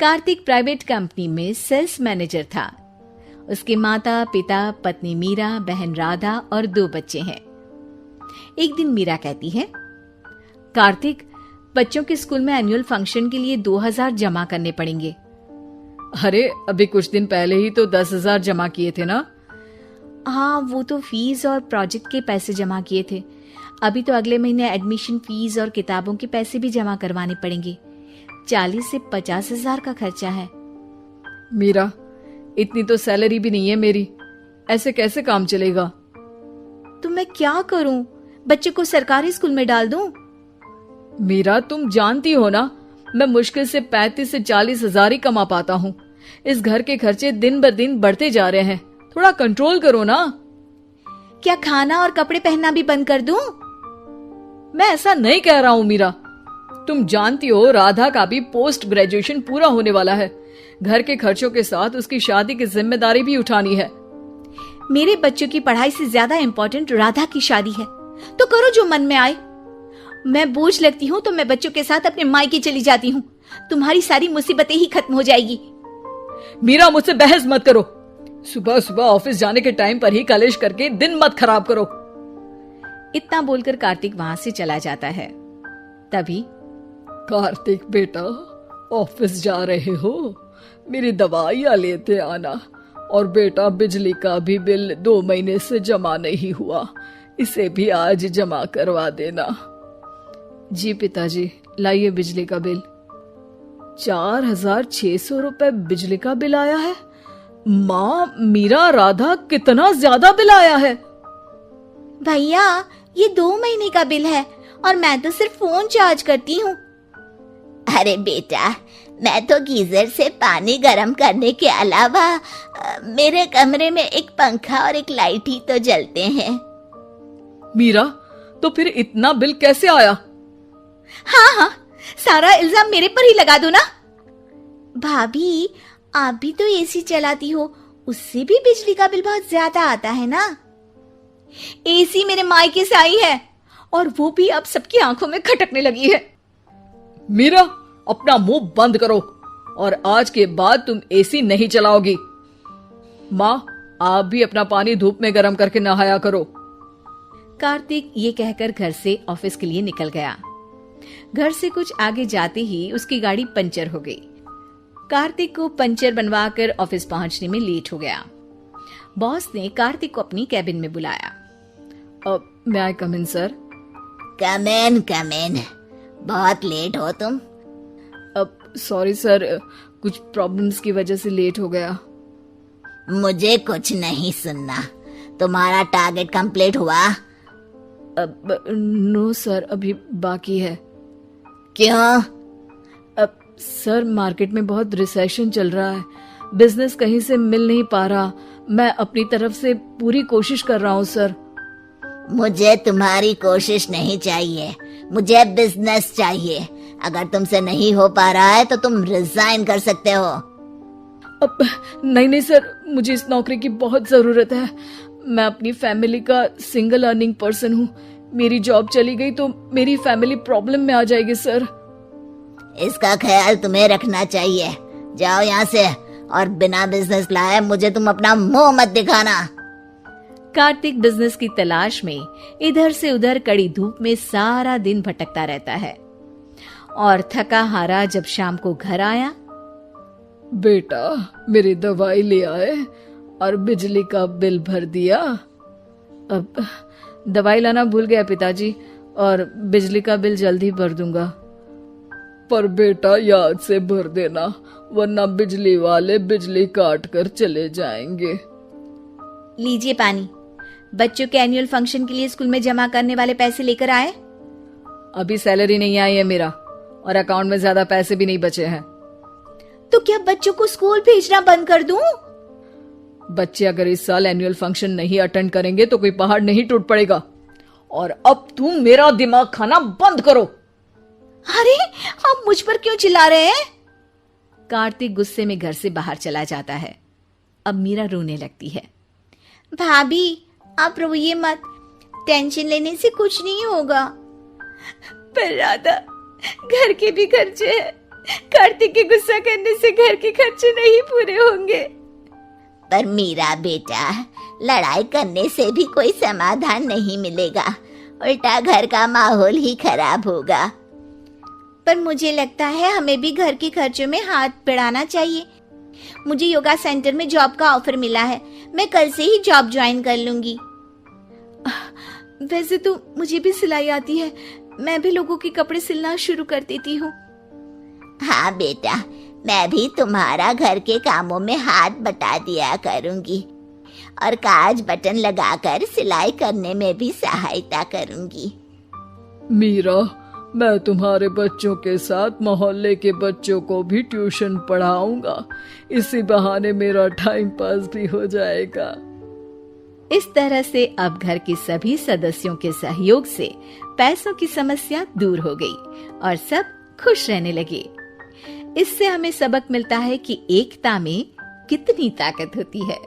Kartik private company में sales manager था। उसके माता पिता, पत्नी मीरा, बहन राधा और 2 बच्चे हैं। एक दिन मीरा कहती है, कार्तिक, बच्चों के स्कूल में एनुअल फंक्शन के लिए 2000 जमा करने पड़ेंगे। अरे अभी कुछ दिन पहले ही तो 10,000 जमा किए थे ना। हाँ, वो तो फीस और प्रोजेक्ट के पैसे जमा किए थे। अभी तो अगले महीने एडमिशन फीस और किताबों के पैसे भी जमा करवाने पड़ेंगे। 40 से 50 हजार का खर्चा है। मीरा, इतनी तो सैलरी भी नहीं है मेरी, ऐसे कैसे काम चलेगा? तो मैं क्या करूं? बच्चे को सरकारी स्कूल में डाल दूं? मीरा, तुम जानती हो ना, मैं मुश्किल से 35 से 40 हजार ही कमा पाता हूँ। इस घर के खर्चे दिन ब दिन बढ़ते जा रहे हैं, थोड़ा कंट्रोल करो ना। क्या खाना और कपड़े पहनना भी बंद कर दूं? मैं ऐसा नहीं कह रहा हूँ मीरा। तुम जानती हो राधा का भी पोस्ट ग्रेजुएशन पूरा होने वाला है। घर के खर्चों के साथ उसकी शादी की जिम्मेदारी भी उठानी है। मेरे बच्चों की पढ़ाई से ज्यादा इम्पोर्टेंट राधा की शादी है, तो करो जो मन में आए। मैं बोझ लगती हूँ तो मैं बच्चों के साथ अपने मायके चली जाती हूँ। तुम्हारी सारी मुसीबतें ही खत्म हो जाएगी। मीरा, मुझसे बहस मत करो। सुबह सुबह ऑफिस जाने के टाइम पर ही कलेश करके दिन मत खराब करो। इतना बोलकर कार्तिक वहां से चला जाता है। तभी, कार्तिक बेटा, ऑफिस जा रहे हो? मेरी दवाइयां लेते आना। और बेटा, बिजली का भी बिल 2 महीने से जमा नहीं हुआ, इसे भी आज जमा करवा देना। जी पिताजी, लाइए बिजली का बिल। 4,600 रुपए बिजली का बिल आया है। माँ, मीरा, राधा, कितना ज्यादा बिल आया है। भैया, ये 2 महीने का बिल है और मैं तो सिर्फ फोन चार्ज करती हूँ। अरे बेटा, मैं तो गीजर से पानी गर्म करने के अलावा मेरे कमरे में एक पंखा और एक लाइट ही तो जलते हैं। मीरा, तो फिर इतना बिल कैसे आया? हाँ, सारा इल्जाम मेरे पर ही लगा दो ना। भाभी, आप भी तो एसी चलाती हो, उससे भी बिजली का बिल बहुत ज्यादा आता है ना। एसी मेरे मायके से आई है और वो भी अब सबकी आंखों में खटकने लगी है। मीरा, अपना मुंह बंद करो और आज के बाद तुम एसी नहीं चलाओगी। माँ, आप भी अपना पानी धूप में गर्म करके नहाया करो। कार्तिक ये कहकर घर से ऑफिस के लिए निकल गया। घर से कुछ आगे जाते ही उसकी गाड़ी पंचर हो गई। कार्तिक को पंचर बनवाकर ऑफिस पहुंचने में लेट हो गया। बॉस ने कार्तिक को अपनी कैबिन में बुलाया। may I come in, sir? Come in. बहुत लेट हो तुम। सॉरी सर, कुछ प्रॉब्लम्स की वजह से लेट हो गया। मुझे कुछ नहीं सुनना। तुम्हारा टारगेट कंप्लीट हुआ? नो सर, अभी बाकी है। क्यों? सर, मार्केट में बहुत रिसेशन चल रहा है, बिजनेस कहीं से मिल नहीं पा रहा। मैं अपनी तरफ से पूरी कोशिश कर रहा हूँ सर। मुझे तुम्हारी कोशिश नहीं चाहिए, मुझे बिजनेस चाहिए। अगर तुमसे नहीं हो पा रहा है तो तुम रिजाइन कर सकते हो। नहीं सर, मुझे इस नौकरी की बहुत जरूरत है। मैं अपनी फैमिली का सिंगल अर्निंग पर्सन हूँ। मेरी जॉब चली गई तो मेरी फैमिली प्रॉब्लम में आ जाएगी सर। इसका ख्याल तुम्हें रखना चाहिए। जाओ यहाँ से और बिना बिजनेस लाए मुझे तुम अपना मुंह मत दिखाना। कार्तिक बिजनेस की तलाश में इधर से उधर कड़ी धूप में सारा दिन भटकता रहता है और थका हारा जब शाम को घर आया। बेटा, मेरी दवाई ले आए और बिजली का बिल भर दिया। अब दवाई लाना भूल गया पिताजी, और बिजली का बिल जल्दी भर दूंगा। पर बेटा, याद से भर देना, वरना बिजली वाले बिजली काट कर चले जाएंगे। लीजिए पानी। बच्चों के एनुअल फंक्शन के लिए स्कूल में जमा करने वाले पैसे लेकर आए? अभी सैलरी नहीं आई है मेरा, और अकाउंट में ज्यादा पैसे भी नहीं बचे हैं। तो क्या बच्चों को स्कूल भेजना बंद कर दूं? बच्चे अगर इस साल एनुअल फंक्शन नहीं अटेंड करेंगे तो कोई पहाड़ नहीं टूट पड़ेगा। और अब तुम मेरा दिमाग खाना बंद करो। अरे, आप मुझ पर क्यों चिल्ला रहे हैं? कार्तिक गुस्से में घर से बाहर चला जाता है। अब मीरा रोने लगती है। भाभी, आप रोइए मत, टेंशन लेने से कुछ नहीं होगा। पर राधा, घर के भी खर्चे हैं, कार्तिक के गुस्सा करने से घर के खर्चे नहीं पूरे होंगे। पर मीरा बेटा, लड़ाई करने से भी कोई समाधान नहीं मिलेगा, उल्टा घर का माहौल ही खराब होगा। पर मुझे लगता है हमें भी घर के खर्चों में हाथ बढ़ाना चाहिए। मुझे योगा सेंटर में जॉब का ऑफर मिला है, मैं कल से ही जॉब ज्वाइन कर लूंगी। वैसे तो मुझे भी सिलाई आती है, मैं भी लोगों के कपड़े सिलना शुरू कर देती हूँ। हाँ बेटा, मैं भी तुम्हारा घर के कामों में हाथ बटा दिया करूंगी और काज बटन लगाकर सिलाई करने में भी सहायता करूंगी। मीरा, मैं तुम्हारे बच्चों के साथ मोहल्ले के बच्चों को भी ट्यूशन पढ़ाऊंगा। इसी बहाने मेरा टाइम पास भी हो जाएगा। इस तरह से अब घर के सभी सदस्यों के सहयोग से पैसों की समस्या दूर हो गई और सब खुश रहने लगे। इससे हमें सबक मिलता है कि एकता में कितनी ताकत होती है।